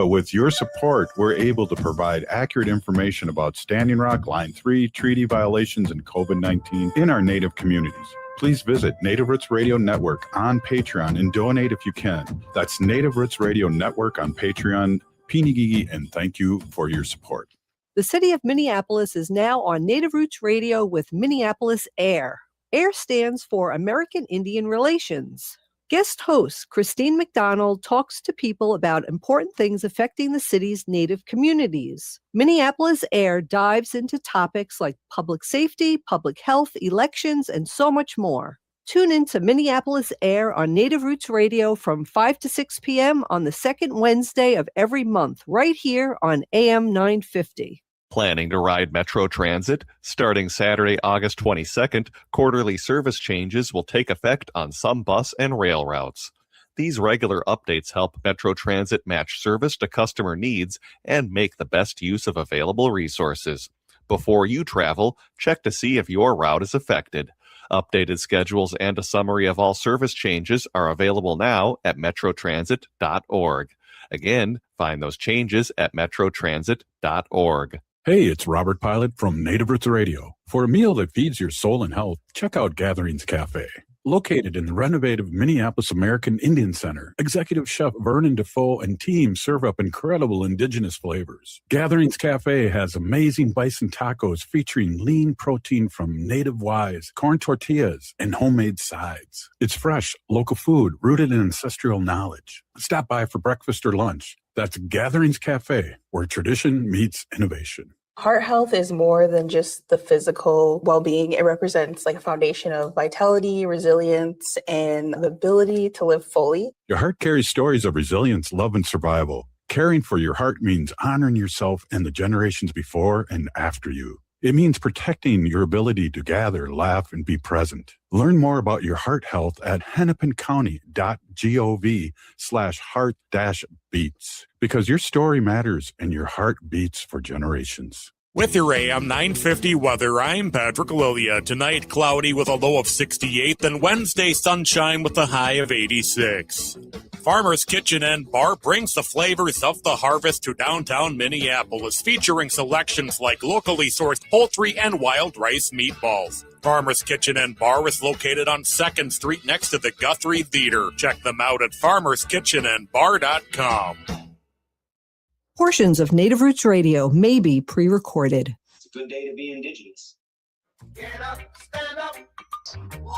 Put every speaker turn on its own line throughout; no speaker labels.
But with your support, we're able to provide accurate information about Standing Rock, Line 3, treaty violations, and COVID-19 in our Native communities. Please visit Native Roots Radio Network on Patreon and donate if you can. That's Native Roots Radio Network on Patreon. Pinigigi, and thank you for your support.
The city of Minneapolis is now on Native Roots Radio with Minneapolis AIR. AIR stands for American Indian Relations. Guest host Christine McDonald talks to people about important things affecting the city's Native communities. Minneapolis AIR dives into topics like public safety, public health, elections, and so much more. Tune in to Minneapolis AIR on Native Roots Radio from 5 to 6 p.m. on the second Wednesday of every month, right here on AM 950.
Planning to ride Metro Transit? Starting Saturday, August 22nd, quarterly service changes will take effect on some bus and rail routes. These regular updates help Metro Transit match service to customer needs and make the best use of available resources. Before you travel, check to see if your route is affected. Updated schedules and a summary of all service changes are available now at metrotransit.org. Again, find those changes at metrotransit.org.
Hey, it's Robert Pilot from Native Roots Radio. For a meal that feeds your soul and health, check out Gatherings Cafe. Located in the renovated Minneapolis American Indian Center, Executive Chef Vernon Defoe and team serve up incredible indigenous flavors. Gatherings Cafe has amazing bison tacos featuring lean protein from native wise, corn tortillas, and homemade sides. It's fresh, local food rooted in ancestral knowledge. Stop by for breakfast or lunch. That's Gatherings Cafe, where tradition meets innovation.
Heart health is more than just the physical well-being. It represents like a foundation of vitality, resilience, and the ability to live fully.
Your heart carries stories of resilience, love, and survival. Caring for your heart means honoring yourself and the generations before and after you. It means protecting your ability to gather, laugh, and be present. Learn more about your heart health at hennepincounty.gov/heart-beats, because your story matters and your heart beats for generations.
With your AM 950 weather, I'm Patrick Lilia. Tonight, cloudy with a low of 68, then Wednesday, sunshine with a high of 86. Farmer's Kitchen and Bar brings the flavors of the harvest to downtown Minneapolis, featuring selections like locally sourced poultry and wild rice meatballs. Farmer's Kitchen and Bar is located on 2nd Street next to the Guthrie Theater. Check them out at farmerskitchenandbar.com.
Portions of Native Roots Radio may be pre-recorded.
It's a good day to be Indigenous.
Get up, stand up.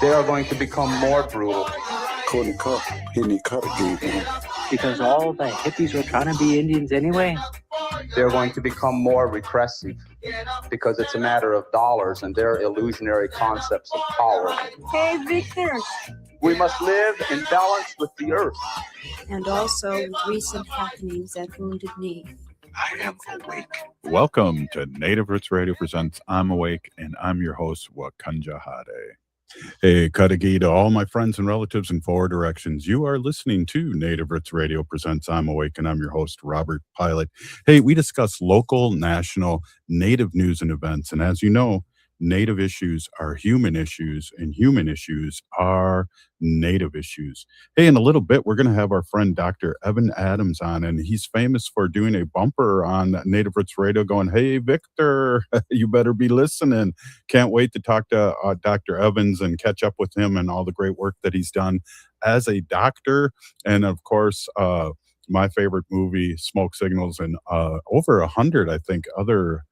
They are going to become more brutal.
Because all the hippies were trying to be Indians anyway.
They're going to become more repressive because it's a matter of dollars and their illusionary concepts of power.
Hey, Victor.
We must live in balance with the earth.
And also with recent happenings at Wounded Knee.
I am awake. Welcome to Native Roots Radio presents I'm Awake, and I'm your host, Wakanja Hade. Hey, Kadagi, to all my friends and relatives in four directions. You are listening to Native Roots Radio presents I'm Awake, and I'm your host, Robert Pilot. Hey, we discuss local, national, Native news and events, and as you know, Native issues are human issues, and human issues are Native issues. Hey, in a little bit, we're going to have our friend Dr. Evan Adams on, and he's famous for doing a bumper on Native Roots Radio going, hey, Victor, you better be listening. Can't wait to talk to Dr. Evans and catch up with him and all the great work that he's done as a doctor. And, of course, my favorite movie, Smoke Signals, and over 100, I think, other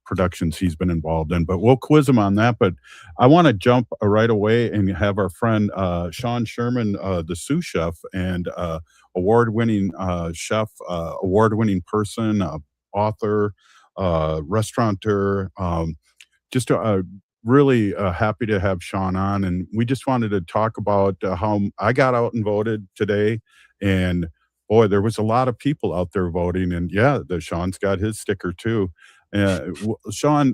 productions he's been involved in, but we'll quiz him on that. But I want to jump right away and have our friend Sean Sherman, the Sioux Chef, and award-winning chef, award-winning person, author, restaurateur, just really happy to have Sean on. And we just wanted to talk about how I got out and voted today, and boy, there was a lot of people out there voting, and yeah, Sean's got his sticker too. Sean,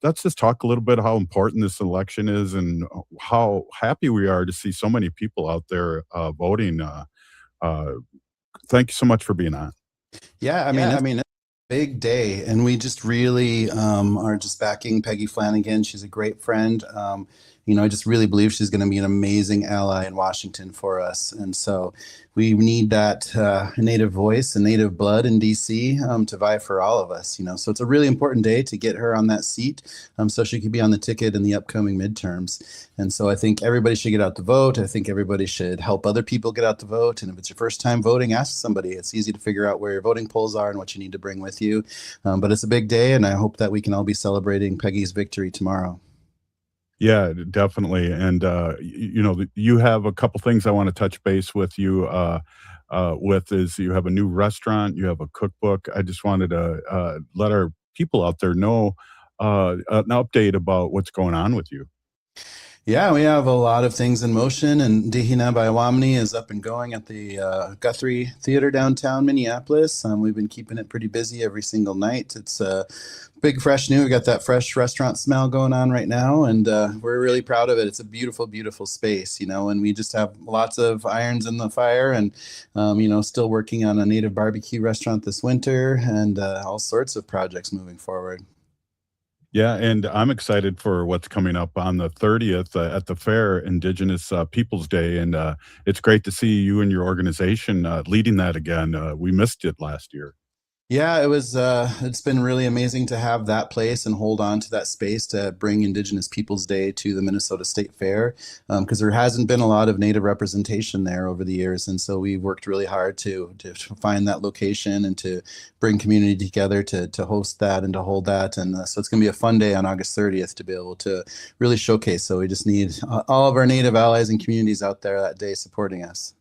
let's just talk a little bit how important this election is and how happy we are to see so many people out there voting. Thank you so much for being on.
Yeah, I mean, it's a big day, and we just really are just backing Peggy Flanagan. She's a great friend. I just really believe she's going to be an amazing ally in Washington for us. And so we need that Native voice and Native blood in DC to vie for all of us. So it's a really important day to get her on that seat, so she could be on the ticket in the upcoming midterms. And so I think everybody should get out to vote. I think everybody should help other people get out to vote. And if it's your first time voting, ask somebody. It's easy to figure out where your voting polls are and what you need to bring with you. But it's a big day, and I hope that we can all be celebrating Peggy's victory tomorrow.
Yeah, definitely. And you have a couple things I want to touch base with you with. Is you have a new restaurant, you have a cookbook. I just wanted to let our people out there know an update about what's going on with you.
Yeah, we have a lot of things in motion, and Dihina by Wamni is up and going at the Guthrie Theater downtown Minneapolis. We've been keeping it pretty busy every single night. It's big, fresh new. We got that fresh restaurant smell going on right now, and we're really proud of it. It's a beautiful, beautiful space, and we just have lots of irons in the fire, and still working on a native barbecue restaurant this winter, and all sorts of projects moving forward.
Yeah, and I'm excited for what's coming up on the 30th at the fair, Indigenous Peoples Day, and it's great to see you and your organization leading that again. We missed it last year.
Yeah, it's been really amazing to have that place and hold on to that space to bring Indigenous Peoples Day to the Minnesota State Fair, because there hasn't been a lot of Native representation there over the years. And so we worked really hard to find that location and to bring community together to host that and to hold that. And so it's going to be a fun day on August 30th to be able to really showcase. So we just need all of our Native allies and communities out there that day supporting us.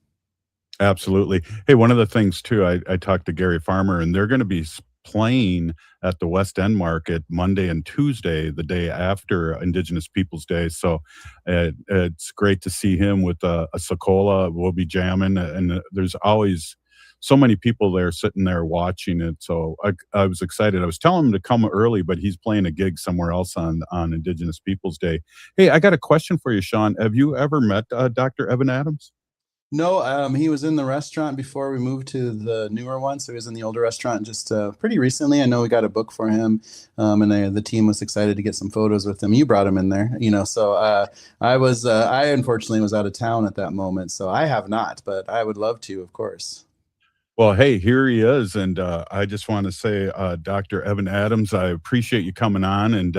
Absolutely. Hey, one of the things too, I talked to Gary Farmer, and they're going to be playing at the West End Market Monday and Tuesday, the day after Indigenous Peoples Day. So it's great to see him with a Sokola. We'll be jamming, and there's always so many people there sitting there watching it. So I was excited. I was telling him to come early, but he's playing a gig somewhere else on Indigenous Peoples Day. Hey, I got a question for you, Sean. Have you ever met Dr. Evan Adams?
No, he was in the restaurant before we moved to the newer one. So he was in the older restaurant just pretty recently. I know we got a book for him, and the team was excited to get some photos with him. You brought him in there, so I unfortunately was out of town at that moment. So I have not, but I would love to, of course.
Well, hey, here he is. And I just want to say, Dr. Evan Adams, I appreciate you coming on. And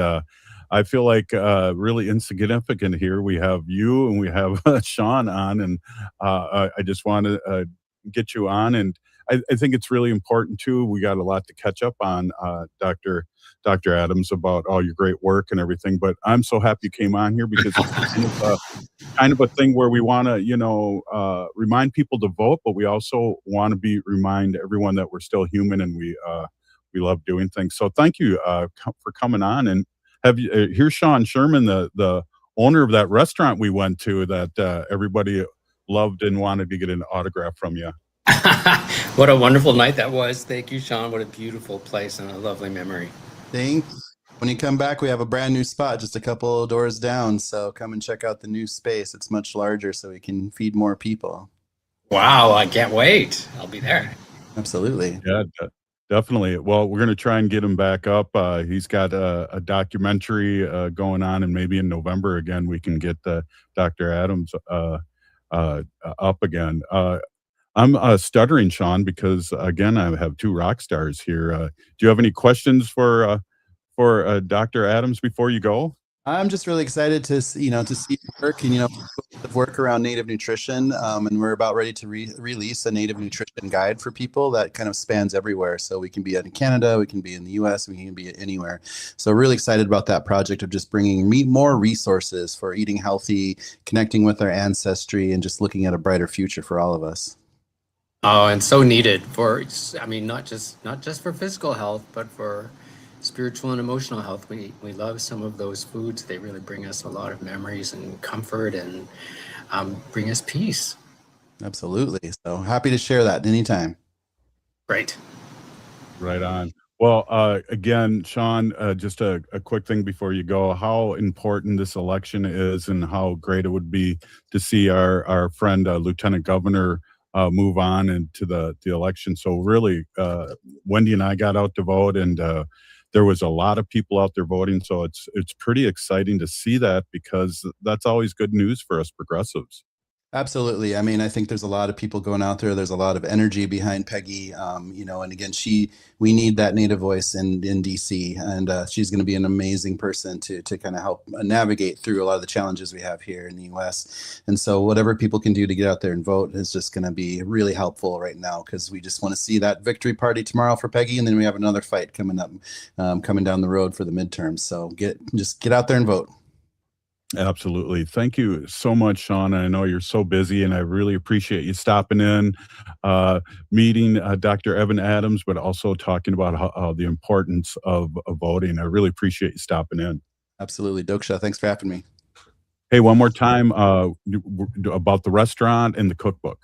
I feel like really insignificant here. We have you and we have Sean on, and I just want to get you on. And I think it's really important too. We got a lot to catch up on, Dr. Adams, about all your great work and everything. But I'm so happy you came on here because it's kind of a thing where we want to, remind people to vote, but we also want to remind everyone that we're still human and we love doing things. So thank you for coming on. And here's Sean Sherman, the owner of that restaurant we went to that everybody loved and wanted to get an autograph from you.
What a wonderful night that was. Thank you, Sean. What a beautiful place and a lovely memory.
Thanks. When you come back, we have a brand new spot just a couple of doors down. So come and check out the new space. It's much larger so we can feed more people.
Wow, I can't wait. I'll be there.
Absolutely.
Yeah, definitely. Well, we're going to try and get him back up. He's got a documentary going on, and maybe in November again, we can get Dr. Adams up again. I'm stuttering, Sean, because again, I have two rock stars here. Do you have any questions for Dr. Adams before you go?
I'm just really excited to see work and work around Native nutrition, and we're about ready to release a Native nutrition guide for people that kind of spans everywhere. So we can be in Canada, we can be in the U.S., we can be anywhere. So really excited about that project of just bringing more resources for eating healthy, connecting with our ancestry, and just looking at a brighter future for all of us.
Oh, and so needed not just for physical health, but for spiritual and emotional health. We love some of those foods. They really bring us a lot of memories and comfort and bring us peace.
Absolutely. So happy to share that anytime.
Great.
Right on. Well, again, Sean, just a quick thing before you go, how important this election is and how great it would be to see our friend, Lieutenant Governor, move on into the election. So really, Wendy and I got out to vote, and there was a lot of people out there voting. So it's pretty exciting to see that, because that's always good news for us progressives.
Absolutely. I mean, I think there's a lot of people going out there. There's a lot of energy behind Peggy, and again, we need that Native voice in DC, and she's going to be an amazing person to kind of help navigate through a lot of the challenges we have here in the U.S. And so whatever people can do to get out there and vote is just going to be really helpful right now, because we just want to see that victory party tomorrow for Peggy, and then we have another fight coming up, coming down the road for the midterms. So just get out there and vote.
Absolutely. Thank you so much, Sean. I know you're so busy, and I really appreciate you stopping in, meeting Dr. Evan Adams, but also talking about how the importance of voting. I really appreciate you stopping in.
Absolutely. Doksha, thanks for having me.
Hey, one more time about the restaurant and the cookbook.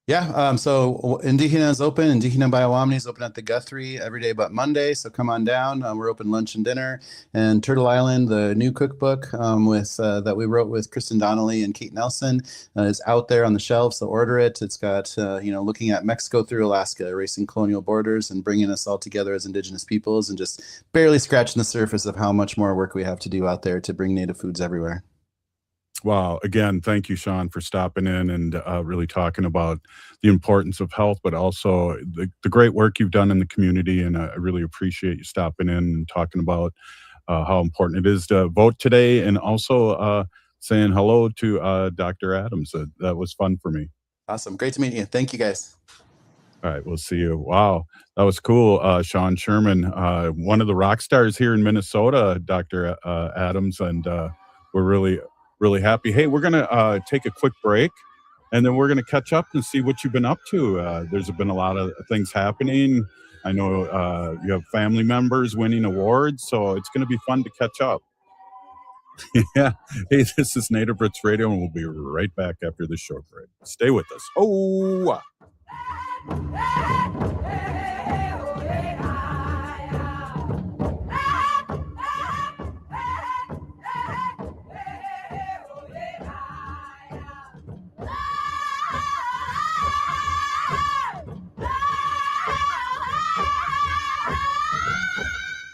Yeah, so Indígena is open. Indígena by Awamni is open at the Guthrie every day but Monday, so come on down. We're open lunch and dinner. And Turtle Island, the new cookbook that we wrote with Kristen Donnelly and Kate Nelson is out there on the shelves, so order it. It's got, looking at Mexico through Alaska, erasing colonial borders and bringing us all together as Indigenous peoples, and just barely scratching the surface of how much more work we have to do out there to bring Native foods everywhere.
Wow. Again, thank you, Sean, for stopping in and really talking about the importance of health, but also the great work you've done in the community. And I really appreciate you stopping in and talking about how important it is to vote today, and also saying hello to Dr. Adams. That was fun for me.
Awesome. Great to meet you. Thank you, guys.
All right. We'll see you. Wow. That was cool. Sean Sherman, one of the rock stars here in Minnesota, Dr. Adams, and we're really happy. Hey, we're going to take a quick break, and then we're going to catch up and see what you've been up to. There's been a lot of things happening. I know you have family members winning awards, so it's going to be fun to catch up. Yeah. Hey, this is Native Roots Radio, and we'll be right back after this short break. Stay with us. Oh,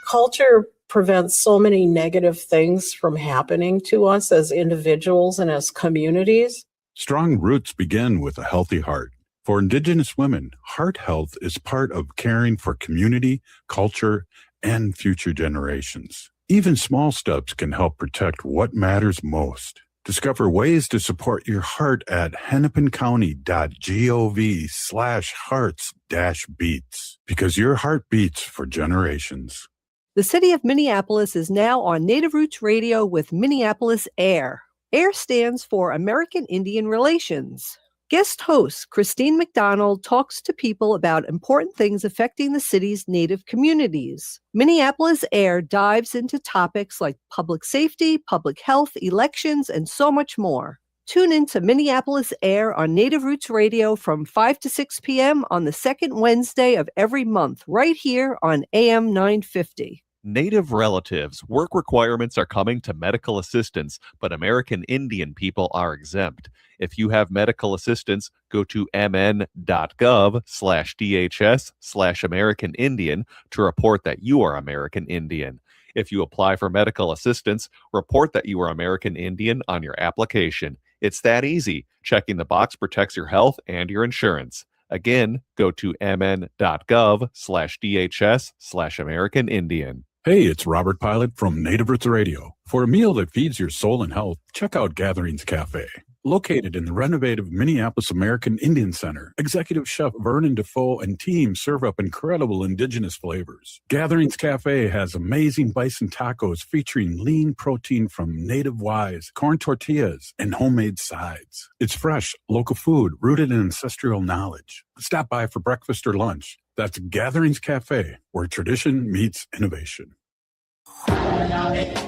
culture prevents so many negative things from happening to us as individuals and as communities.
Strong roots begin with a healthy heart. For Indigenous women, heart health is part of caring for community, culture, and future generations. Even small steps can help protect what matters most. Discover ways to support your heart at hennepincounty.gov/hearts-beats, because your heart beats for generations.
The city of Minneapolis is now on Native Roots Radio with Minneapolis AIR. AIR stands for American Indian Relations. Guest host Christine McDonald talks to people about important things affecting the city's Native communities. Minneapolis AIR dives into topics like public safety, public health, elections, and so much more. Tune in to Minneapolis AIR on Native Roots Radio from 5 to 6 p.m. on the second Wednesday of every month, right here on AM 950.
Native relatives, work requirements are coming to medical assistants, but American Indian people are exempt. If you have medical assistance, go to mn.gov/DHS/American Indian to report that you are American Indian. If you apply for medical assistance, report that you are American Indian on your application. It's that easy. Checking the box protects your health and your insurance. Again, go to mn.gov/DHS/American Indian.
Hey, it's Robert Pilot from Native Roots Radio. For a meal that feeds your soul and health, check out Gatherings Cafe. Located in the renovative Minneapolis American Indian Center, Executive Chef Vernon Defoe and team serve up incredible Indigenous flavors. Gatherings Cafe has amazing bison tacos featuring lean protein from native wise, corn tortillas, and homemade sides. It's fresh, local food rooted in ancestral knowledge. Stop by for breakfast or lunch. That's Gatherings Cafe, where tradition meets innovation.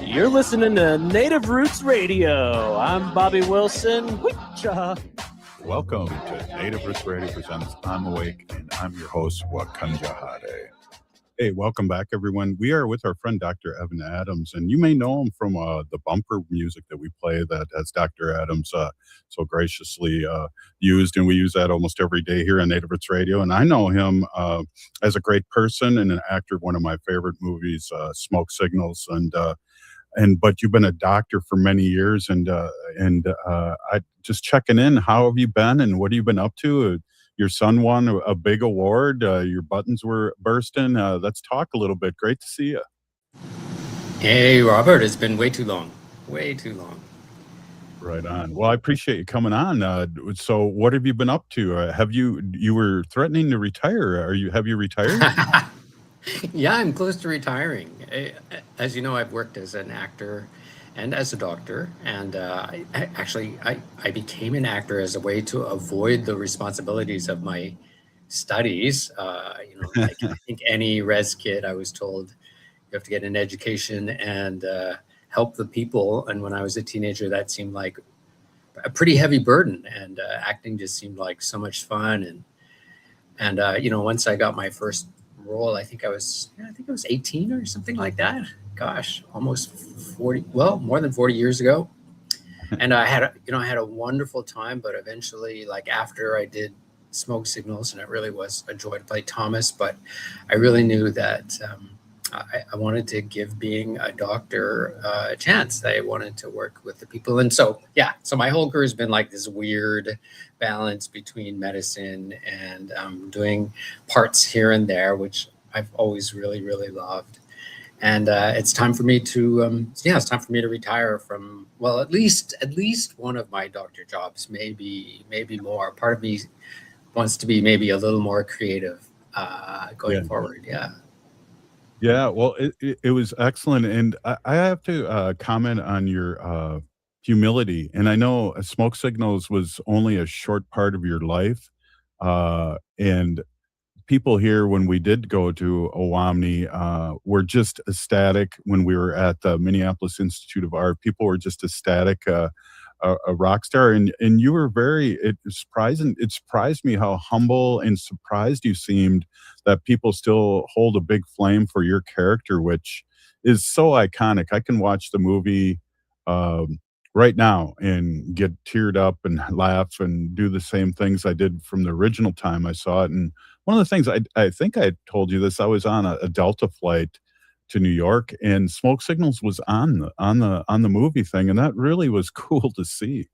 You're listening to Native Roots Radio. I'm Bobby Wilson. Witcha.
Welcome to Native Roots Radio presents I'm Awake, and I'm your host, Wakanja Hade. Hey, welcome back, everyone. We are with our friend Dr. Evan Adams, and you may know him from the bumper music that we play that has Dr. Adams so graciously used, and we use that almost every day here on Native Roots Radio. And I know him as a great person and an actor of one of my favorite movies, Smoke Signals, and but you've been a doctor for many years, and I just checking in. How have you been, and what have you been up to? Your son won a big award. Your buttons were bursting. Let's talk a little bit. Great to see you.
Hey, Robert, it's been way too long. Way too long.
Right on. Well, I appreciate you coming on. So, what have you been up to? You were threatening to retire? Have you retired?
Yeah, I'm close to retiring. As you know, I've worked as an actor and as a doctor, and I became an actor as a way to avoid the responsibilities of my studies. Like I think any res kid, I was told you have to get an education and help the people. And when I was a teenager, that seemed like a pretty heavy burden, and acting just seemed like so much fun. And once I got my first role, I think I was 18 or something like that. Gosh, almost 40, well, more than 40 years ago. And I had a wonderful time, but eventually, like after I did Smoke Signals, and it really was a joy to play Thomas, but I really knew that I wanted to give being a doctor a chance. I wanted to work with the people. And so my whole career has been like this weird balance between medicine and doing parts here and there, which I've always really, really loved. And it's time for me to retire from, well, at least one of my doctor jobs, maybe more. Part of me wants to be maybe a little more creative going forward.
Yeah, well, it was excellent, and I have to comment on your humility. And I know Smoke Signals was only a short part of your life, and people here, when we did go to Owamni, were just ecstatic. When we were at the Minneapolis Institute of Art, people were just ecstatic. A rock star, and you were it surprised me how humble and surprised you seemed that people still hold a big flame for your character, which is so iconic. I can watch the movie right now and get teared up and laugh and do the same things I did from the original time I saw it. And one of the things, I think I told you this, I was on a Delta flight to New York, and Smoke Signals was on the movie thing, and that really was cool to see.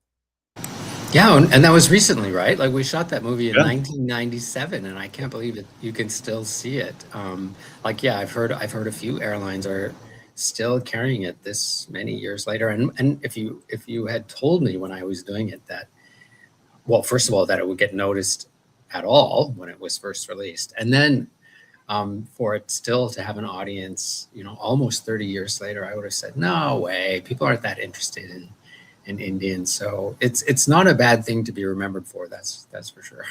Yeah, and that was recently, right? Like we shot that movie in 1997, and I can't believe it. You can still see it. I've heard a few airlines are still carrying it this many years later. And if you had told me when I was doing it that, well, first of all, that it would get noticed at all when it was first released, and then for it still to have an audience, almost 30 years later, I would have said, no way, people aren't that interested in Indians. So it's not a bad thing to be remembered for. That's for sure.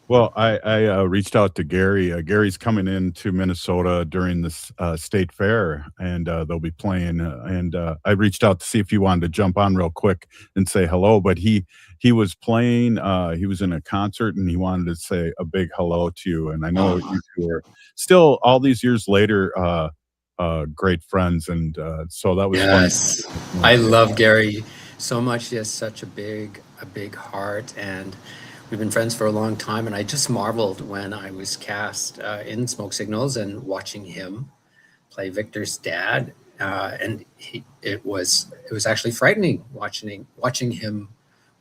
Well, I reached out to Gary. Gary's coming into Minnesota during this state fair, and they'll be playing. And I reached out to see if he wanted to jump on real quick and say hello. But he was playing. He was in a concert, and he wanted to say a big hello to you. And I know you two are still, all these years later, great friends. And so that was fun.
I love Gary so much. He has such a big heart, and we've been friends for a long time, and I just marveled when I was cast in Smoke Signals and watching him play Victor's dad, and it was actually frightening watching him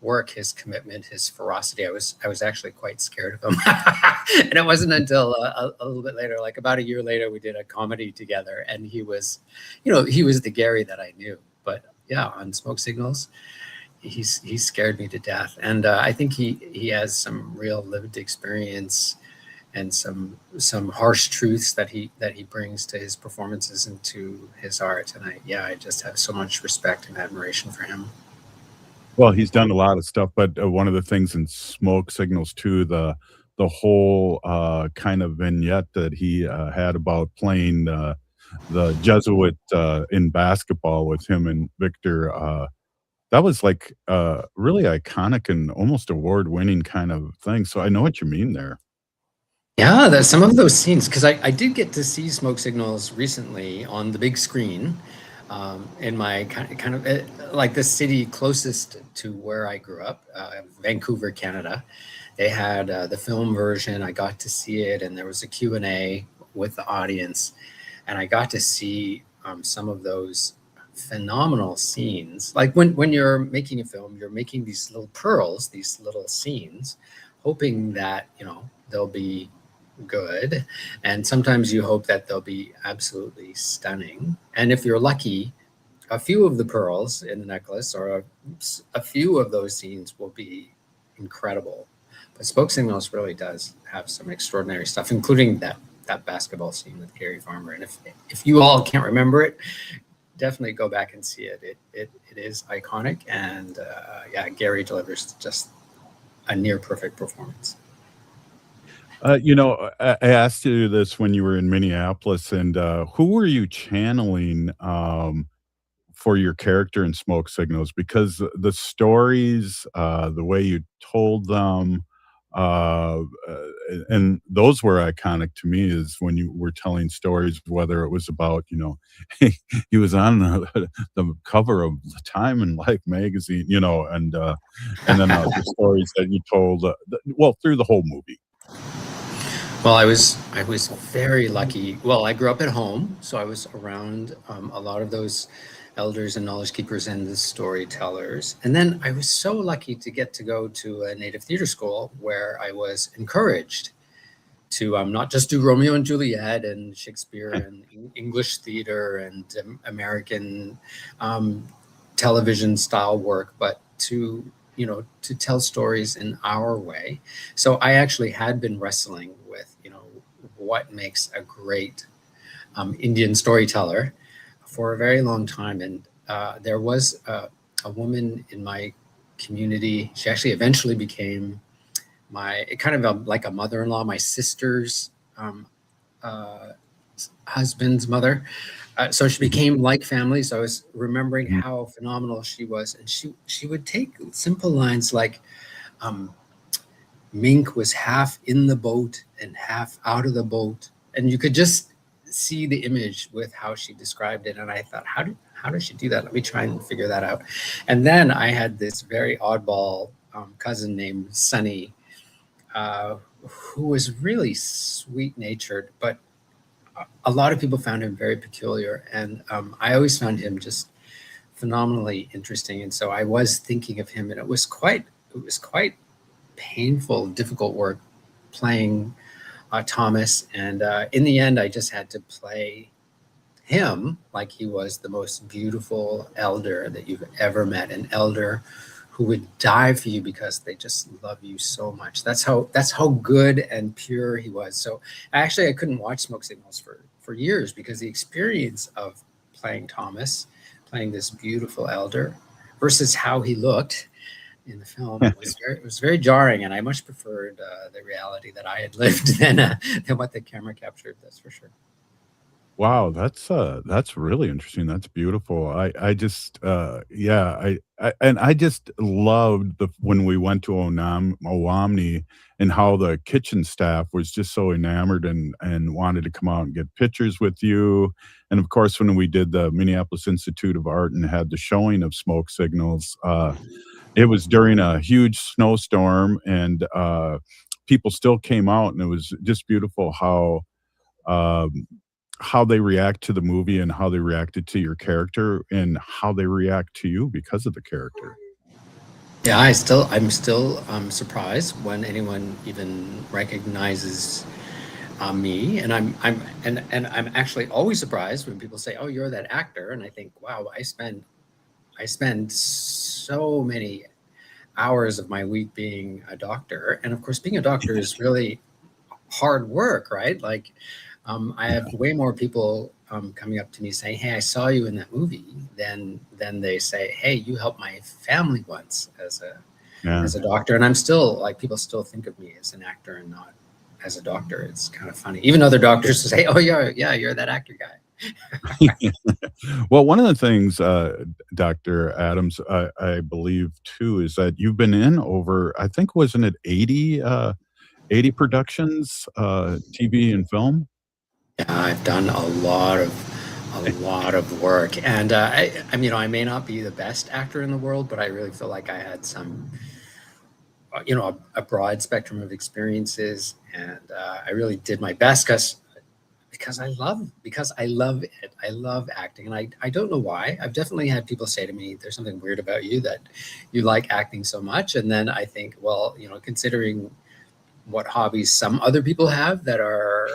work, his commitment, his ferocity. I was actually quite scared of him, and it wasn't until a little bit later, like about a year later, we did a comedy together, and he was the Gary that I knew. But yeah, on Smoke Signals, he scared me to death, and I think he has some real lived experience and some harsh truths that he brings to his performances and to his art, and I just have so much respect and admiration for him.
Well, he's done a lot of stuff, but one of the things in Smoke Signals too, the whole kind of vignette that he had about playing the Jesuit in basketball with him and Victor. That was like really iconic and almost award-winning kind of thing. So I know what you mean there.
Yeah, there's some of those scenes, because I did get to see Smoke Signals recently on the big screen in my kind of like the city closest to where I grew up, Vancouver, Canada. They had the film version. I got to see it, and there was a Q&A with the audience, and I got to see some of those phenomenal scenes. Like when you're making a film, you're making these little pearls, these little scenes, hoping that, you know, they'll be good. And sometimes you hope that they'll be absolutely stunning. And if you're lucky, a few of the pearls in the necklace or a few of those scenes will be incredible. But Spoke Signals really does have some extraordinary stuff, including that basketball scene with Gary Farmer. And if you all can't remember it, definitely go back and see it. It is iconic. And yeah, Gary delivers just a near perfect performance.
You know, I asked you this when you were in Minneapolis, and who were you channeling for your character in Smoke Signals? Because the stories, the way you told them, and those were iconic to me, is when you were telling stories, whether it was about, you know, he was on the cover of Time and Life magazine, you know, and then the stories that you told, well, through the whole movie.
Well, I was very lucky. Well, I grew up at home, so I was around a lot of those elders and knowledge keepers and the storytellers. And then I was so lucky to get to go to a Native theater school where I was encouraged to not just do Romeo and Juliet and Shakespeare and English theater and American television style work, but to, you know, to tell stories in our way. So I actually had been wrestling with, you know, what makes a great Indian storyteller for a very long time. And there was a woman in my community. She actually eventually became my kind of like a mother-in-law, my sister's husband's mother. So she became like family. So I was remembering how phenomenal she was. And she would take simple lines like, mink was half in the boat and half out of the boat. And you could just see the image with how she described it. And I thought, how does she do that? Let me try and figure that out. And then I had this very oddball cousin named Sunny, who was really sweet-natured, but a lot of people found him very peculiar. And I always found him just phenomenally interesting. And so I was thinking of him, and it was quite painful, difficult work playing Thomas. And in the end, I just had to play him like he was the most beautiful elder that you've ever met, an elder who would die for you because they just love you so much. That's how good and pure he was. So I couldn't watch Smoke Signals for years, because the experience of playing Thomas, playing this beautiful elder, versus how he looked in the film, it was very jarring, and I much preferred the reality that I had lived than what the camera captured. That's for sure.
Wow, that's really interesting. That's beautiful. I just I just loved when we went to Owamni, and how the kitchen staff was just so enamored and wanted to come out and get pictures with you. And of course, when we did the Minneapolis Institute of Art and had the showing of Smoke Signals, it was during a huge snowstorm, and people still came out, and it was just beautiful how they react to the movie, and how they reacted to your character, and how they react to you because of the character.
Yeah, I'm still surprised when anyone even recognizes me, and I'm actually always surprised when people say, "Oh, you're that actor," and I think, wow, I spend so many hours of my week being a doctor, and of course, being a doctor is really hard work, right? Like, I have way more people coming up to me saying, "Hey, I saw you in that movie," than they say, "Hey, you helped my family once as a doctor." And I'm still like, people still think of me as an actor and not as a doctor. It's kind of funny. Even other doctors say, "Oh, yeah, you're that actor guy."
Well, one of the things, Dr. Adams, I believe too, is that you've been in over, I think, wasn't it 80 80 productions, TV and film.
Yeah, I've done a lot of work, and I may not be the best actor in the world, but I really feel like I had some, a broad spectrum of experiences, and I really did my best because I love it. I love acting, and I don't know why. I've definitely had people say to me, "There's something weird about you that you like acting so much," and then I think, well, considering what hobbies some other people have that are,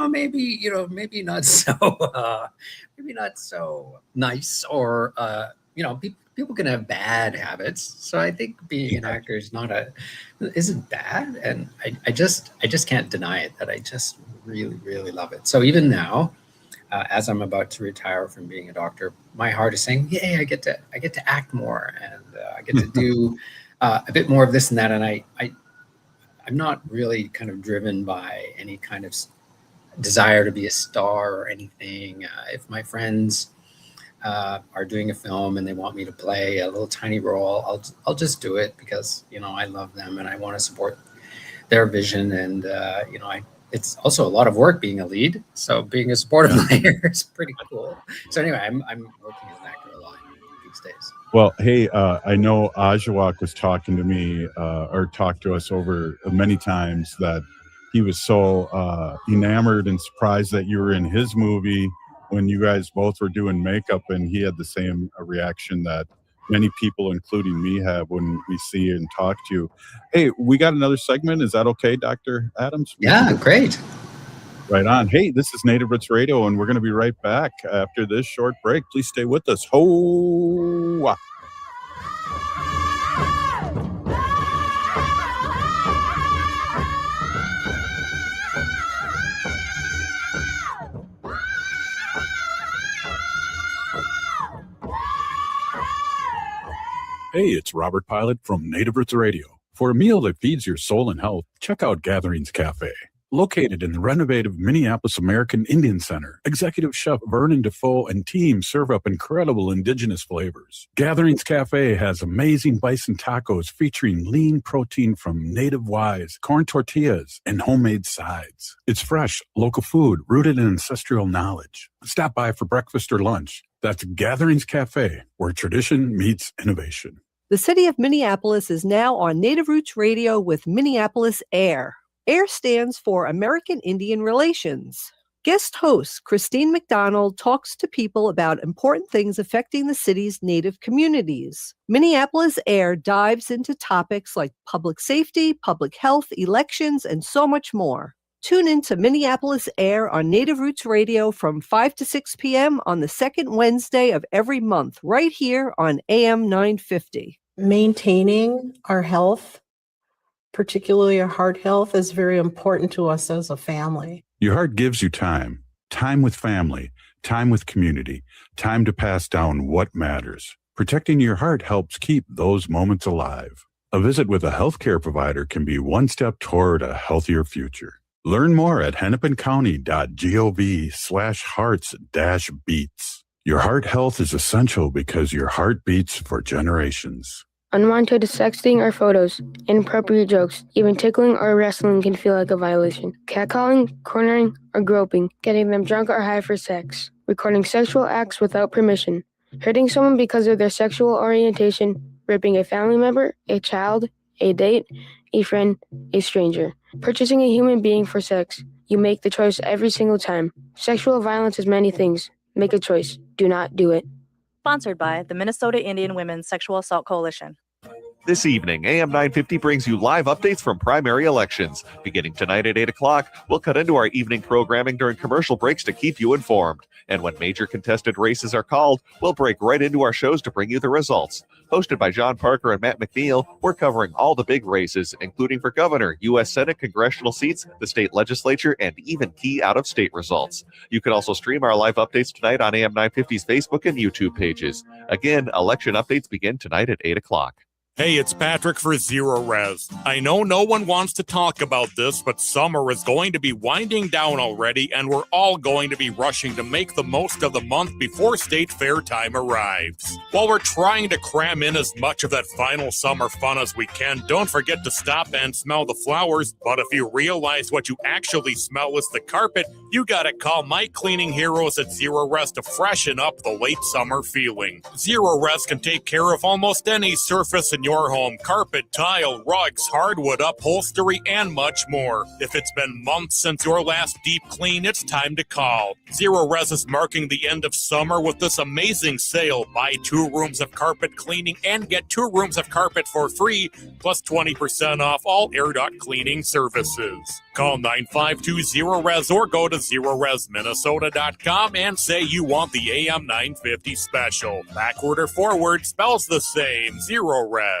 maybe not so nice, or people can have bad habits. So I think being an actor isn't bad, and I just can't deny it that I just really, really love it. So even now, as I'm about to retire from being a doctor, my heart is saying, "Yay! I get to act more, and I get to do a bit more of this and that." And I'm not really kind of driven by any kind of desire to be a star or anything. If my friends are doing a film and they want me to play a little tiny role, I'll just do it because I love them and I want to support their vision. And it's also a lot of work being a lead, so being a supportive player is pretty cool. So anyway, I'm working as an actor a lot these days.
Well, hey, I know Ajawak was talking to me or talked to us over many times that he was so enamored and surprised that you were in his movie when you guys both were doing makeup, and he had the same reaction that many people, including me, have when we see you and talk to you. Hey, we got another segment. Is that okay, Dr. Adams?
Yeah, great.
Right on. Hey, this is Native Roots Radio, and we're going to be right back after this short break. Please stay with us. Ho! Hey, it's Robert Pilot from Native Roots Radio. For a meal that feeds your soul and health, check out Gatherings Cafe. Located in the renovative Minneapolis American Indian Center, Executive Chef Vernon Defoe and team serve up incredible indigenous flavors. Gatherings Cafe has amazing bison tacos featuring lean protein from native wise, corn tortillas, and homemade sides. It's fresh, local food rooted in ancestral knowledge. Stop by for breakfast or lunch. That's Gatherings Cafe, where tradition meets innovation.
The city of Minneapolis is now on Native Roots Radio with Minneapolis Air. AIR stands for American Indian Relations. Guest host Christine McDonald talks to people about important things affecting the city's Native communities. Minneapolis Air dives into topics like public safety, public health, elections, and so much more. Tune in to Minneapolis Air on Native Roots Radio from 5 to 6 p.m. on the second Wednesday of every month, right here on AM 950.
Maintaining our health, particularly our heart health, is very important to us as a family.
Your heart gives you time with family, time with community, time to pass down what matters. Protecting your heart helps keep those moments alive. A visit with a healthcare provider can be one step toward a healthier future. Learn more at hennepincounty.gov/hearts-beats. Your heart health is essential because your heart beats for generations.
Unwanted sexting or photos, inappropriate jokes, even tickling or wrestling can feel like a violation. Catcalling, cornering, or groping, getting them drunk or high for sex, recording sexual acts without permission, hurting someone because of their sexual orientation, raping a family member, a child, a date, a friend, a stranger, purchasing a human being for sex. You make the choice every single time. Sexual violence is many things. Make a choice. Do not do it.
Sponsored by the Minnesota Indian Women's Sexual Assault Coalition.
This evening, AM 950 brings you live updates from primary elections. Beginning tonight at 8 o'clock, we'll cut into our evening programming during commercial breaks to keep you informed. And when major contested races are called, we'll break right into our shows to bring you the results. Hosted by John Parker and Matt McNeil, we're covering all the big races, including for governor, U.S. Senate, congressional seats, the state legislature, and even key out-of-state results. You can also stream our live updates tonight on AM 950's Facebook and YouTube pages. Again, election updates begin tonight at 8 o'clock.
Hey, it's Patrick for Zero Res. I know no one wants to talk about this, but summer is going to be winding down already, and we're all going to be rushing to make the most of the month before State Fair time arrives. While we're trying to cram in as much of that final summer fun as we can, don't forget to stop and smell the flowers. But if you realize what you actually smell is the carpet, you gotta call my cleaning heroes at Zero Res to freshen up the late summer feeling. Zero Res can take care of almost any surface in your home: carpet, tile, rugs, hardwood, upholstery, and much more. If it's been months since your last deep clean, it's time to call. Zero Res is marking the end of summer with this amazing sale. Buy 2 rooms of carpet cleaning and get 2 rooms of carpet for free, plus 20% off all air duct cleaning services. Call 9520-RES or go to ZeroResMinnesota.com and say you want the AM 950 special. Backward or forward spells the same. Zero Res.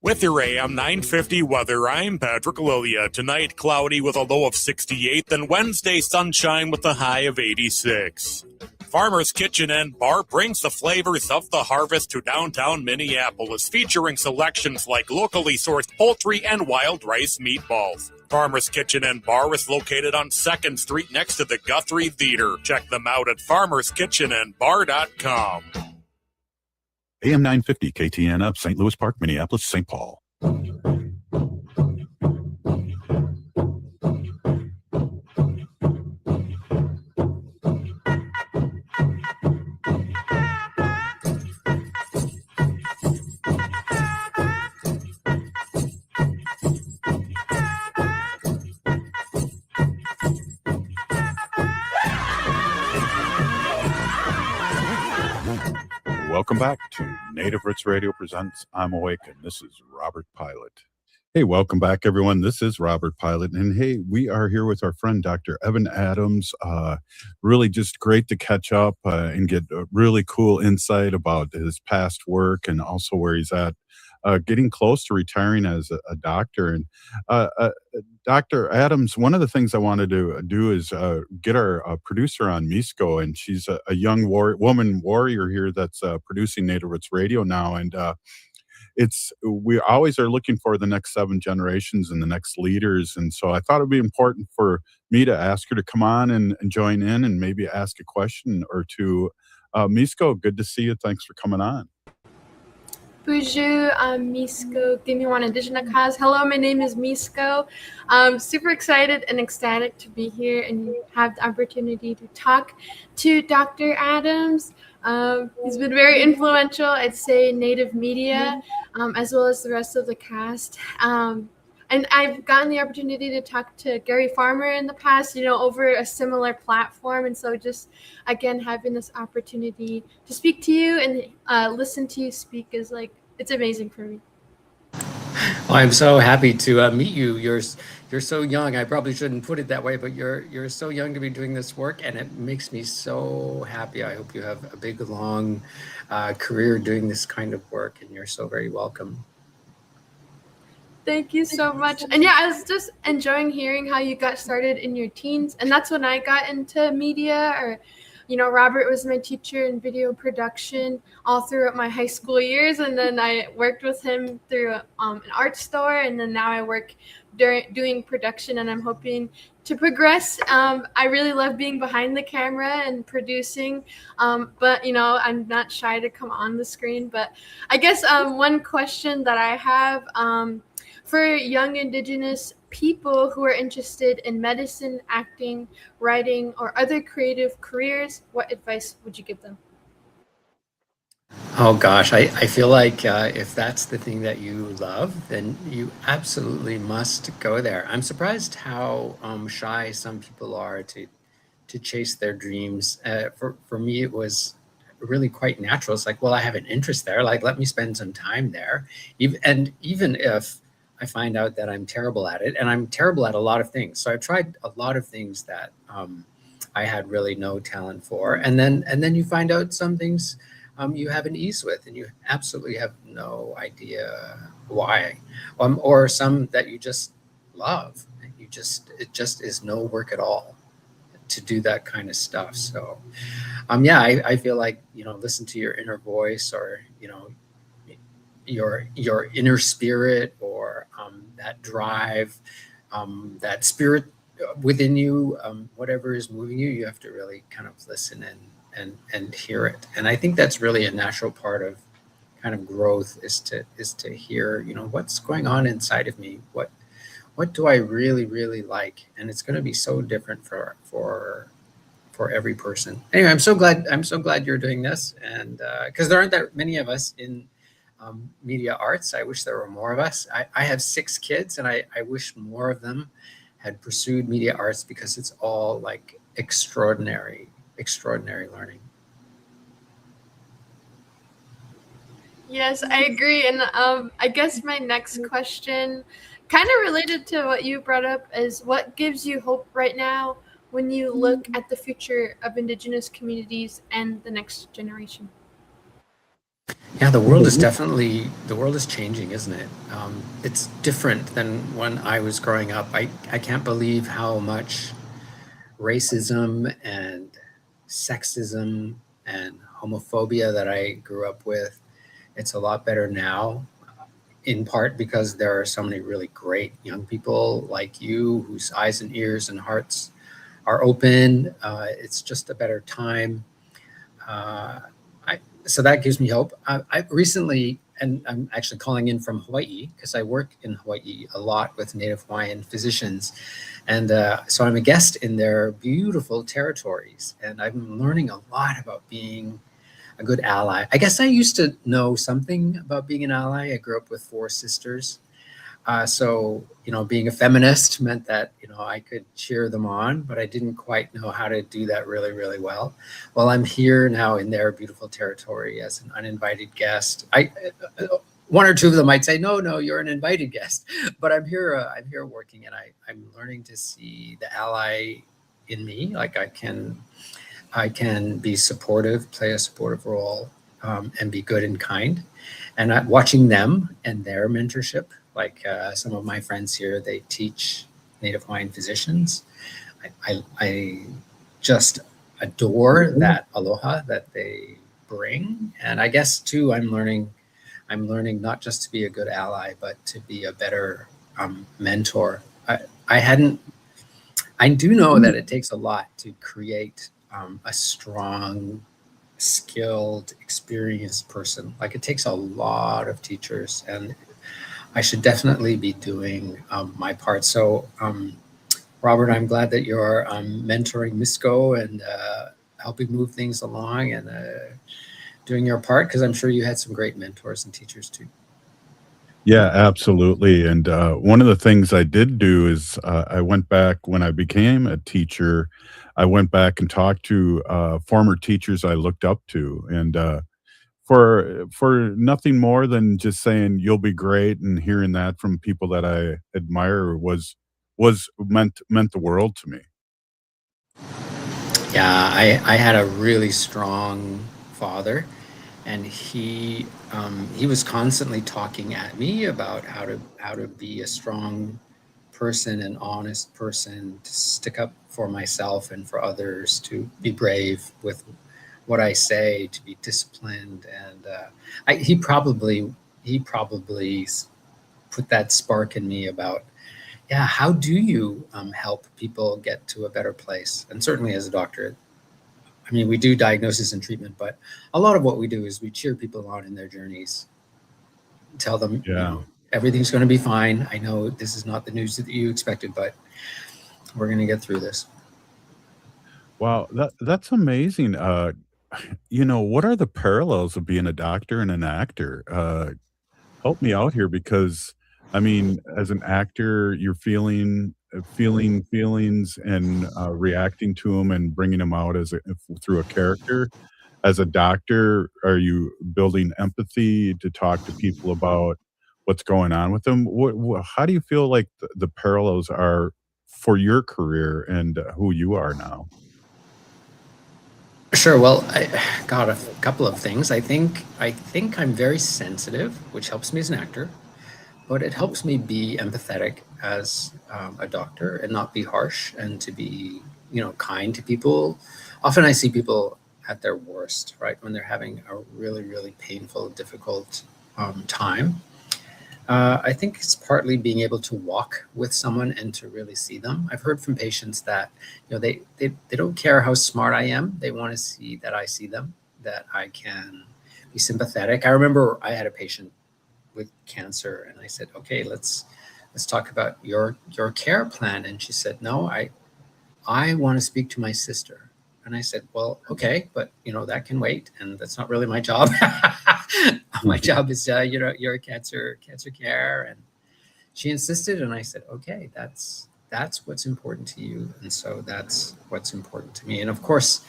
With your AM 950 weather, I'm Patrick Lilia. Tonight, cloudy with a low of 68, then Wednesday, sunshine with a high of 86. Farmer's Kitchen and Bar brings the flavors of the harvest to downtown Minneapolis, featuring selections like locally sourced poultry and wild rice meatballs. Farmer's Kitchen and Bar is located on 2nd Street next to the Guthrie Theater. Check them out at farmerskitchenandbar.com.
AM 950 KTN up, St. Louis Park, Minneapolis, St. Paul. Welcome back to Native Roots Radio Presents I'm Awake, and this is Robert Pilot. Hey, welcome back, everyone. This is Robert Pilot, and hey, we are here with our friend, Dr. Evan Adams. Really just great to catch up and get a really cool insight about his past work and also where he's at, getting close to retiring as a doctor. And Dr. Adams, one of the things I wanted to do is get our producer on, Misko, and she's a young woman warrior here that's producing Native Roots Radio now. And we always are looking for the next 7 generations and the next leaders. And so I thought it'd be important for me to ask her to come on and join in and maybe ask a question or two. Misko, good to see you. Thanks for coming on.
Bonjour, I'm Misko. Give me one additional cause. Hello, my name is Misko. I'm super excited and ecstatic to be here and have the opportunity to talk to Dr. Adams. He's been very influential, I'd say, in Native media, as well as the rest of the cast. And I've gotten the opportunity to talk to Gary Farmer in the past, over a similar platform. And so just, again, having this opportunity to speak to you and listen to you speak is it's amazing for me.
Well, I'm so happy to meet you. You're so young. I probably shouldn't put it that way, but you're so young to be doing this work, and it makes me so happy. I hope you have a big, long career doing this kind of work, and you're so very welcome.
Thank you so much. And yeah, I was just enjoying hearing how you got started in your teens. And that's when I got into media. Or, Robert was my teacher in video production all throughout my high school years. And then I worked with him through an art store. And then now I work doing production, and I'm hoping to progress. I really love being behind the camera and producing, but I'm not shy to come on the screen. But I guess one question that I have, for young Indigenous people who are interested in medicine, acting, writing, or other creative careers, what advice would you give them?
Oh gosh, I feel like if that's the thing that you love, then you absolutely must go there. I'm surprised how shy some people are to chase their dreams. For me, it was really quite natural. It's like, well, I have an interest there. Like, let me spend some time there. Even if I find out that I'm terrible at it, and I'm terrible at a lot of things. So I've tried a lot of things that I had really no talent for. And then you find out some things you have an ease with, and you absolutely have no idea why. Or some that you just love. It just is no work at all to do that kind of stuff. So I feel like, listen to your inner voice, or, your inner spirit, or that drive, that spirit within you, whatever is moving you, you have to really kind of listen and hear it. And I think that's really a natural part of kind of growth, is to hear, what's going on inside of me, what do I really like. And it's going to be so different for every person. Anyway, I'm so glad you're doing this, and because there aren't that many of us in media arts. I wish there were more of us. I have 6 kids, and I wish more of them had pursued media arts, because it's all like extraordinary learning.
Yes, I agree. And I guess my next question, kind of related to what you brought up, is what gives you hope right now when you look at the future of Indigenous communities and the next generation?
Yeah, the world is changing, isn't it? It's different than when I was growing up. I can't believe how much racism and sexism and homophobia that I grew up with. It's a lot better now, in part because there are so many really great young people like you, whose eyes and ears and hearts are open. It's just a better time. So that gives me hope. I recently, and I'm actually calling in from Hawaii, because I work in Hawaii a lot with Native Hawaiian physicians. And so I'm a guest in their beautiful territories. And I'm learning a lot about being a good ally. I guess I used to know something about being an ally. I grew up with 4 sisters. So, being a feminist meant that, I could cheer them on, but I didn't quite know how to do that really, really well. Well, I'm here now in their beautiful territory as an uninvited guest. One or two of them might say, no, you're an invited guest, but I'm here working, and I'm learning to see the ally in me. Like I can be supportive, play a supportive role, and be good and kind. And watching them and their mentorship, like some of my friends here, they teach Native Hawaiian physicians. I just adore that aloha that they bring. And I guess too, I'm learning not just to be a good ally, but to be a better mentor. I do know that it takes a lot to create a strong, skilled, experienced person. Like it takes a lot of teachers, and I should definitely be doing my part. So, Robert, I'm glad that you're mentoring Misco and helping move things along and doing your part, because I'm sure you had some great mentors and teachers too.
Yeah, absolutely. And one of the things I did do is I went back when I became a teacher. I went back and talked to former teachers I looked up to, and for nothing more than just saying you'll be great, and hearing that from people that I admire was meant the world to me.
Yeah, I had a really strong father, and he was constantly talking at me about how to be a strong person, an honest person, to stick up for myself and for others, to be brave with what I say, to be disciplined. And he probably put that spark in me about, yeah, how do you help people get to a better place? And certainly as a doctor, I mean, we do diagnosis and treatment, but a lot of what we do is we cheer people on in their journeys, tell them, everything's going to be fine. I know this is not the news that you expected, but we're going to get through this.
Wow, that's amazing. What are the parallels of being a doctor and an actor? Help me out here, because I mean, as an actor, you're feeling feelings and reacting to them and bringing them out through a character. As a doctor, are you building empathy to talk to people about what's going on with them? How do you feel like the parallels are for your career and who you are now?
Sure. Well, I got a couple of things. I think I'm very sensitive, which helps me as an actor, but it helps me be empathetic as a doctor and not be harsh, and to be, kind to people. Often I see people at their worst, right? When they're having a really, really painful, difficult time. I think it's partly being able to walk with someone and to really see them. I've heard from patients that, they don't care how smart I am. They want to see that I see them, that I can be sympathetic. I remember I had a patient with cancer, and I said, okay, let's talk about your care plan. And she said, no, I want to speak to my sister. And I said, well, okay, but that can wait, and that's not really my job. My job is, your cancer care. And she insisted, and I said, okay, that's what's important to you, and so that's what's important to me. And of course,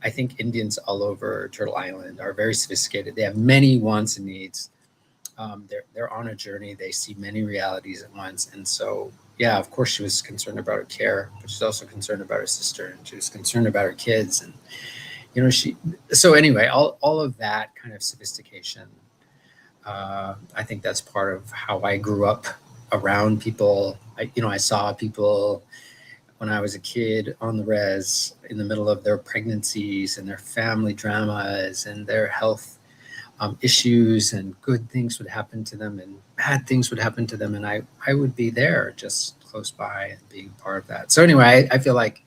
I think Indians all over Turtle Island are very sophisticated. They have many wants and needs. They're on a journey. They see many realities at once, and so. Yeah, of course, she was concerned about her care, but she's also concerned about her sister, and she was concerned about her kids. And, so anyway, all of that kind of sophistication, I think that's part of how I grew up around people. I saw people when I was a kid on the res in the middle of their pregnancies and their family dramas and their health issues, and good things would happen to them and bad things would happen to them. And I would be there just close by and being part of that. So anyway, I feel like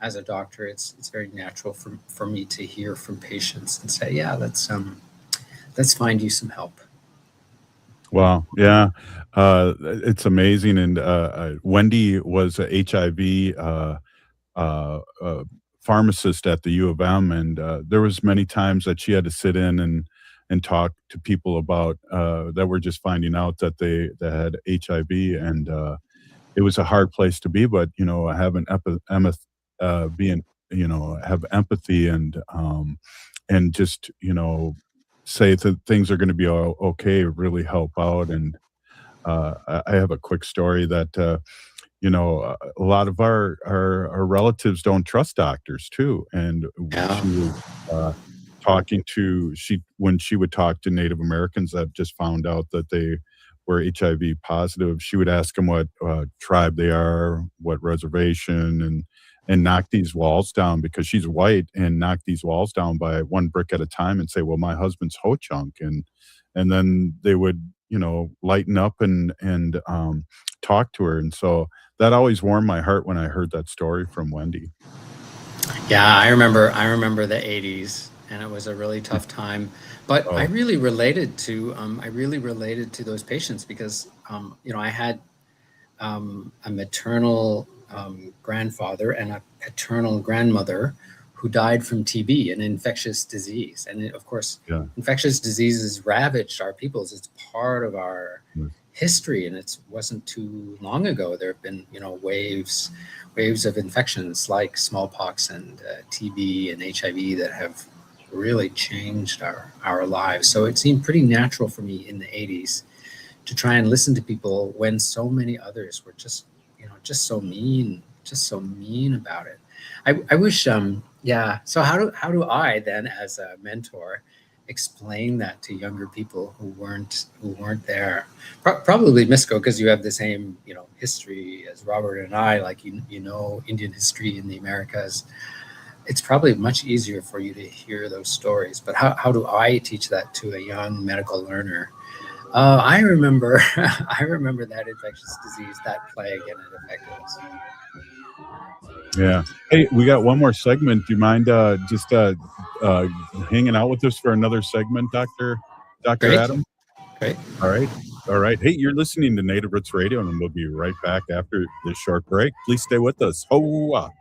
as a doctor, it's very natural for me to hear from patients and say, yeah, let's find you some help.
Wow. Yeah. It's amazing. And Wendy was a HIV pharmacist at the U of M. And there was many times that she had to sit in and talk to people about that were just finding out that they had HIV, and it was a hard place to be. But have empathy and just say that things are going to be okay, really help out. And I have a quick story that a lot of our relatives don't trust doctors too, and she was when she would talk to Native Americans that just found out that they were HIV positive, she would ask them what tribe they are, what reservation, and knock these walls down, because she's white, and knock these walls down by one brick at a time and say, well, my husband's Ho-Chunk. And then they would, lighten up and talk to her. And so that always warmed my heart when I heard that story from Wendy.
Yeah, I remember the 80s, and it was a really tough time. But I really related to those patients because I had a maternal grandfather and a paternal grandmother who died from TB, an infectious disease. And of course, infectious diseases ravaged our peoples. It's part of our history, and it wasn't too long ago. There have been, waves of infections like smallpox and TB and HIV that have really changed our lives. So it seemed pretty natural for me in the 80s to try and listen to people when so many others were just so mean about it. I wish, so how do I then, as a mentor, explain that to younger people who weren't there? Probably Misco, because you have the same, history as Robert and I, like, Indian history in the Americas. It's probably much easier for you to hear those stories. But how do I teach that to a young medical learner? I remember that infectious disease, that plague, and it affected us.
Yeah. Hey, we got one more segment. Do you mind just hanging out with us for another segment, Dr.
Great.
Adam?
Great.
All right. Hey, you're listening to Native Roots Radio, and we'll be right back after this short break. Please stay with us. Ho-ah.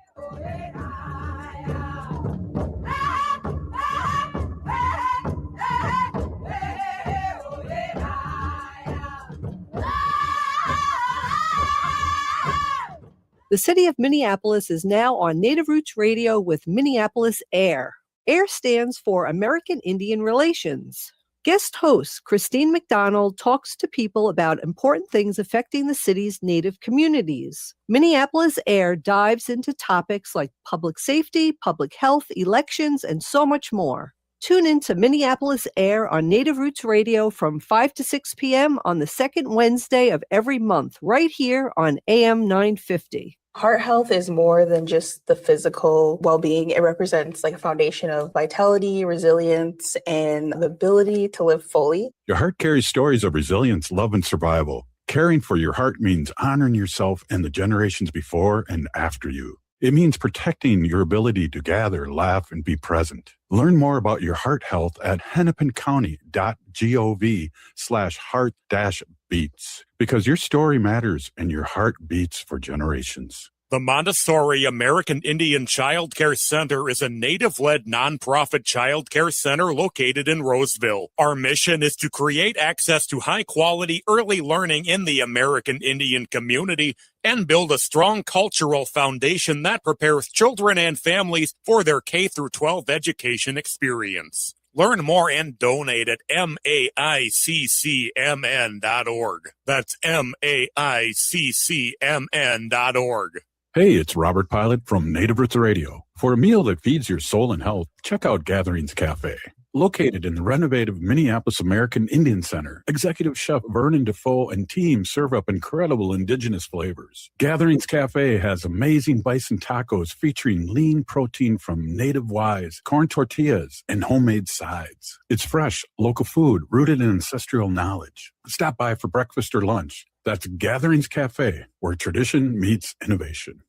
The city of Minneapolis is now on Native Roots Radio with Minneapolis AIR. AIR stands for American Indian Relations. Guest host Christine McDonald talks to people about important things affecting the city's Native communities. Minneapolis AIR dives into topics like public safety, public health, elections, and so much more. Tune in to Minneapolis AIR on Native Roots Radio from 5 to 6 p.m. on the second Wednesday of every month, right here on AM 950.
Heart health is more than just the physical well-being. It represents like a foundation of vitality, resilience, and the ability to live fully.
Your heart carries stories of resilience, love, and survival. Caring for your heart means honoring yourself and the generations before and after you. It means protecting your ability to gather, laugh, and be present. Learn more about your heart health at hennepincounty.gov/heart-beats, because your story matters and your heart beats for generations.
The Montessori American Indian Child Care Center is a Native-led nonprofit child care center located in Roseville. Our mission is to create access to high-quality early learning in the American Indian community and build a strong cultural foundation that prepares children and families for their K-12 education experience. Learn more and donate at maiccmn.org. That's maiccmn.org.
Hey, it's Robert Pilot from Native Roots Radio. For a meal that feeds your soul and health, check out Gatherings Cafe. Located in the renovative Minneapolis American Indian Center, Executive Chef Vernon Defoe and team serve up incredible Indigenous flavors. Gatherings Cafe has amazing bison tacos featuring lean protein from native wise, corn tortillas, and homemade sides. It's fresh, local food rooted in ancestral knowledge. Stop by for breakfast or lunch. That's Gatherings Cafe, where tradition meets innovation.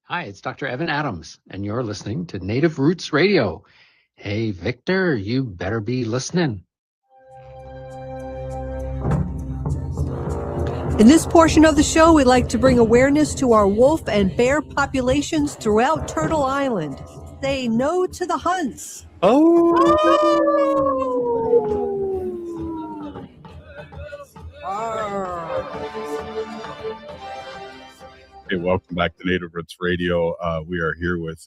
Hi, it's Dr. Evan Adams, and you're listening to Native Roots Radio. Hey, Victor, you better be listening.
In this portion of the show, we'd like to bring awareness to our wolf and bear populations throughout Turtle Island. Say no to the hunts.
Hey, welcome back to Native Roots Radio. We are here with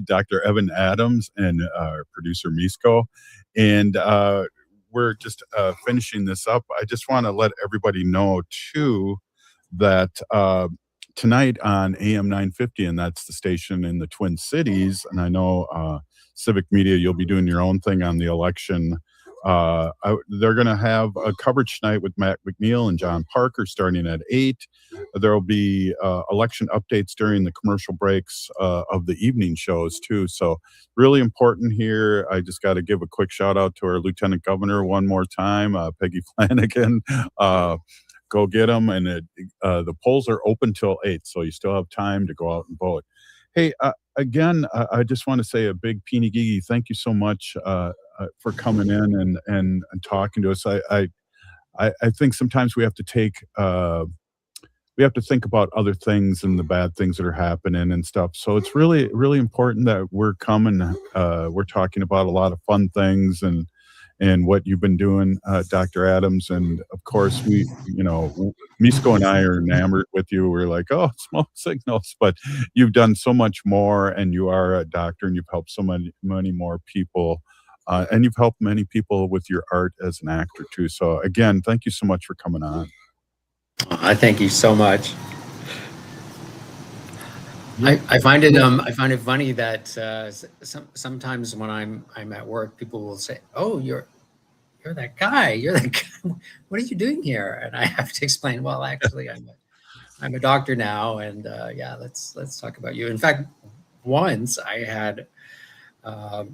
Dr. Evan Adams and our producer Misko, and we're just finishing this up. I just want to let everybody know too that tonight on AM 950, and that's the station in the Twin Cities, and I know Civic Media, you'll be doing your own thing on the election. They're going to have a coverage tonight with Matt McNeil and John Parker starting at 8. There will be election updates during the commercial breaks of the evening shows too. So really important here. I just got to give a quick shout out to our Lieutenant Governor one more time, Peggy Flanagan. Go get them. And the polls are open till 8, so you still have time to go out and vote. Hey, again, I just want to say a big Peeny Gigi, thank you so much for coming in and talking to us. I think sometimes we have to think about other things and the bad things that are happening and stuff. So it's really, really important that we're coming. We're talking about a lot of fun things and what you've been doing, Dr. Adams. And of course, Misko and I are enamored with you. We're like, oh, smoke signals, but you've done so much more, and you are a doctor, and you've helped so many more people. And you've helped many people with your art as an actor too. So again, thank you so much for coming on.
I thank you so much. I find it funny that sometimes when I'm at work, people will say, "Oh, you're that guy. You're that guy. What are you doing here?" And I have to explain. Well, actually, I'm a doctor now, and yeah, let's talk about you. In fact, once I had a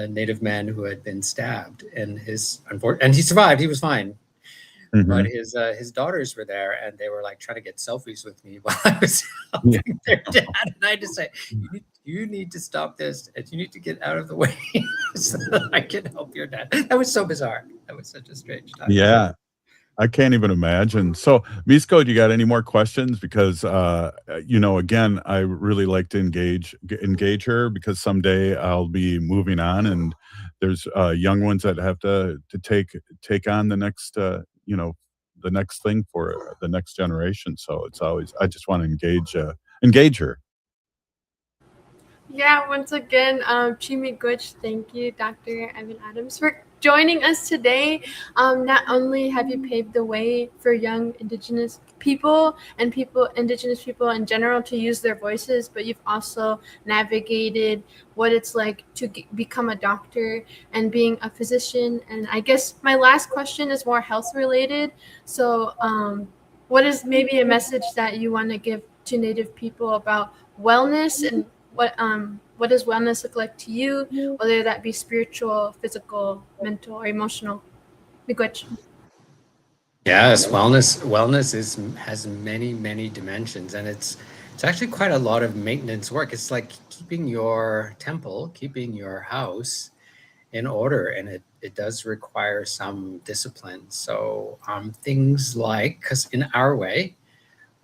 Native man who had been stabbed, and he survived. He was fine. Mm-hmm. But his daughters were there, and they were like trying to get selfies with me while I was helping their dad. And I just say, you need to stop this, and you need to get out of the way so that I can help your dad. That was so bizarre. That was such a strange time.
Yeah, I can't even imagine. So, Misko, do you got any more questions? Because again, I really like to engage her, because someday I'll be moving on, and there's young ones that have to take on the next. The next thing for the next generation. So it's always, I just want to engage her.
Yeah, once again, Chimi Guch, thank you, Dr. Evan Adams, for joining us today. Not only have you paved the way for young Indigenous people and Indigenous people in general to use their voices, but you've also navigated what it's like to become a doctor and being a physician. And I guess my last question is more health related. So what is maybe a message that you want to give to Native people about wellness, and what does wellness look like to you, whether that be spiritual, physical, mental, or emotional? Miigwech.
Yes, wellness has many dimensions, and it's actually quite a lot of maintenance work. It's like keeping your temple, keeping your house in order, and it does require some discipline. So things like, because in our way,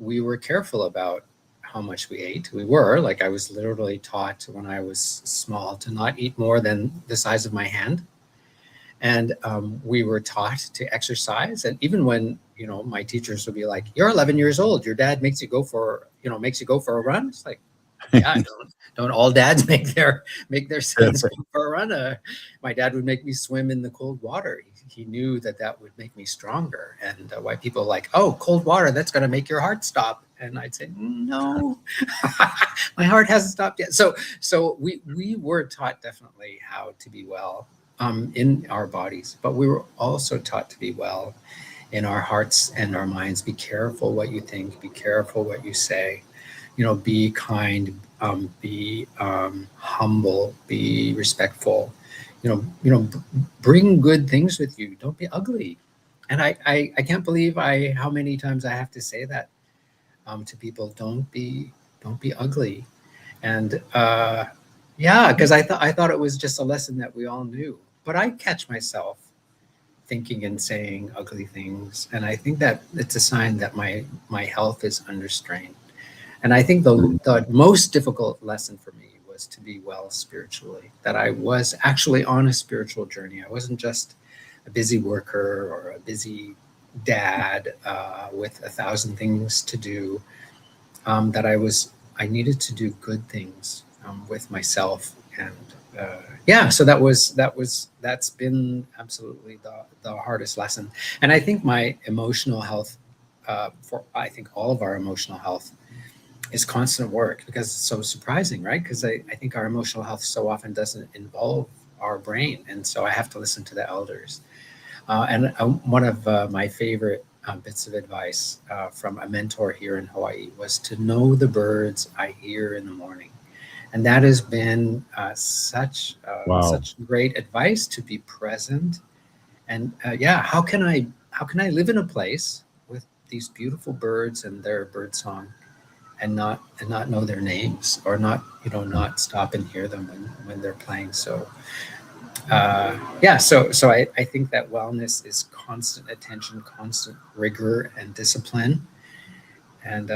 we were careful about how much we ate. We were, like, I was literally taught when I was small to not eat more than the size of my hand. And we were taught to exercise. And even when, my teachers would be like, "You're 11 years old. Your dad makes you go for a run." It's like, yeah, don't all dads make their sons go for a run? My dad would make me swim in the cold water. He knew that would make me stronger. And why people are like, "Oh, cold water, that's going to make your heart stop." And I'd say, no, my heart hasn't stopped yet. So we were taught definitely how to be well in our bodies, but we were also taught to be well in our hearts and our minds. Be careful what you think, be careful what you say, be kind, be humble, be respectful, bring good things with you. Don't be ugly. And I can't believe how many times I have to say that to people. Don't be ugly. And because I thought it was just a lesson that we all knew. But I catch myself thinking and saying ugly things, and I think that it's a sign that my health is under strain. And I think the most difficult lesson for me was to be well spiritually, that I was actually on a spiritual journey. I wasn't just a busy worker or a busy dad with 1,000 things to do, that I needed to do good things with myself. And so that's been absolutely the hardest lesson. And I think my emotional health, I think all of our emotional health, is constant work, because it's so surprising, right? Because I think our emotional health so often doesn't involve our brain, and so I have to listen to the elders. And one of my favorite bits of advice from a mentor here in Hawaii was to know the birds I hear in the morning. And that has been such great advice, to be present. And how can I live in a place with these beautiful birds and their bird song, and not know their names, or not stop and hear them when they're playing? So so I think that wellness is constant attention, constant rigor and discipline. And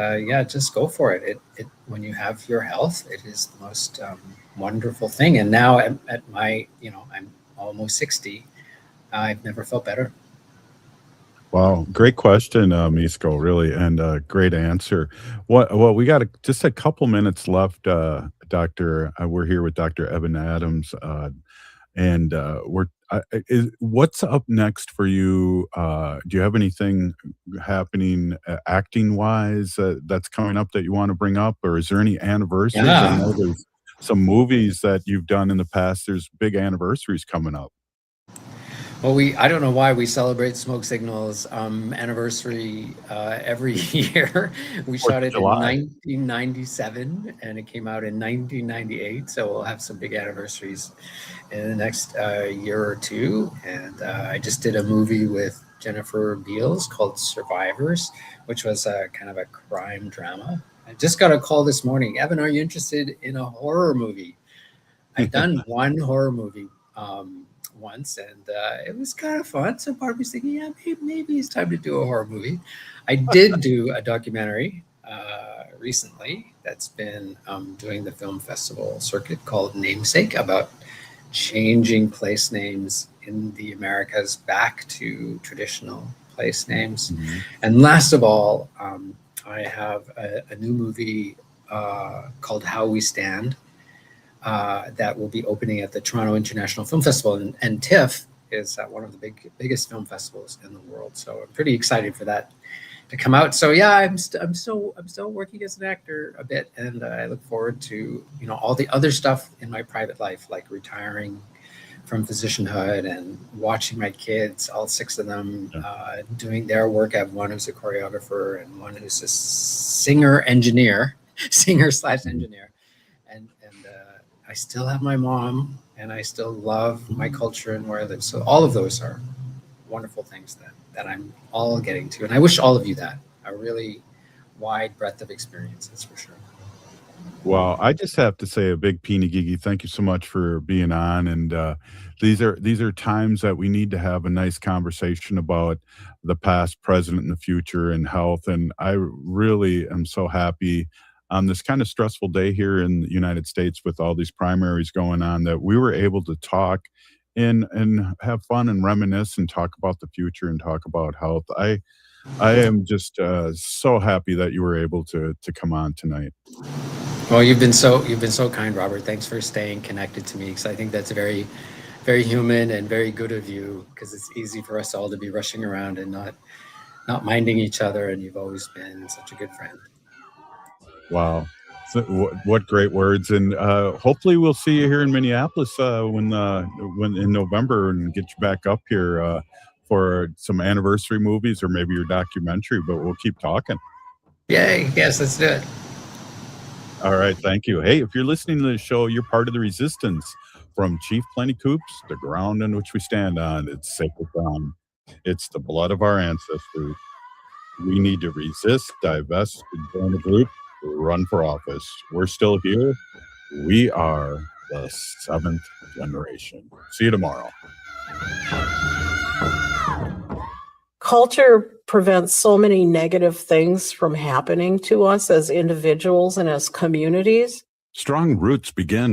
just go for it. It when you have your health, it is the most wonderful thing. And now at my, I'm almost 60. I've never felt better.
Wow, great question, Misko, really, and great answer. Well, we got just a couple minutes left, Doctor. We're here with Dr. Evan Adams, and what's up next for you? Do you have anything happening acting wise that's coming up that you want to bring up, or is there any anniversaries? I know there's some movies that you've done in the past. There's big anniversaries coming up.
Well, I don't know why we celebrate Smoke Signal's anniversary every year. We shot it in 1997, and it came out in 1998. So we'll have some big anniversaries in the next year or two. And I just did a movie with Jennifer Beals called Survivors, which was a kind of a crime drama. I just got a call this morning. "Evan, are you interested in a horror movie?" I've done one horror movie once, and it was kind of fun. So part of me's thinking, yeah, maybe it's time to do a horror movie. I did do a documentary recently that's been doing the film festival circuit, called Namesake, about changing place names in the Americas back to traditional place names. Mm-hmm. And last of all, I have a new movie called How We Stand, that will be opening at the Toronto International Film Festival, and TIFF is one of the biggest film festivals in the world. So I'm pretty excited for that to come out. So yeah, I'm still working as an actor a bit, and I look forward to all the other stuff in my private life, like retiring from physicianhood and watching my kids, all 6 of them, doing their work. I have one who's a choreographer and one who's a singer/engineer, and I still have my mom, and I still love my culture and where I live. So all of those are wonderful things that I'm all getting to, and I wish all of you that, a really wide breadth of experiences for sure.
Well, I just have to say a big Pinigigi, thank you so much for being on. And these are times that we need to have a nice conversation about the past, present, and the future and health. And I really am so happy on this kind of stressful day here in the United States with all these primaries going on that we were able to talk and have fun and reminisce and talk about the future and talk about health. I am just so happy that you were able to come on tonight.
Well, you've been so kind, Robert. Thanks for staying connected to me, because I think that's very, very human and very good of you, because it's easy for us all to be rushing around and not minding each other. And you've always been such a good friend.
Wow. So, what great words. And hopefully we'll see you here in Minneapolis when in November and get you back up here for some anniversary movies or maybe your documentary, but we'll keep talking.
Yay. Yes, let's do it.
All right. Thank you. Hey, if you're listening to the show, you're part of the resistance. From Chief Plenty Coops, the ground on which we stand on, it's sacred ground. It's the blood of our ancestors. We need to resist, divest, and join a group, run for office. We're still here. We are the 7th generation. See you tomorrow.
Culture prevents so many negative things from happening to us as individuals and as communities.
Strong roots begin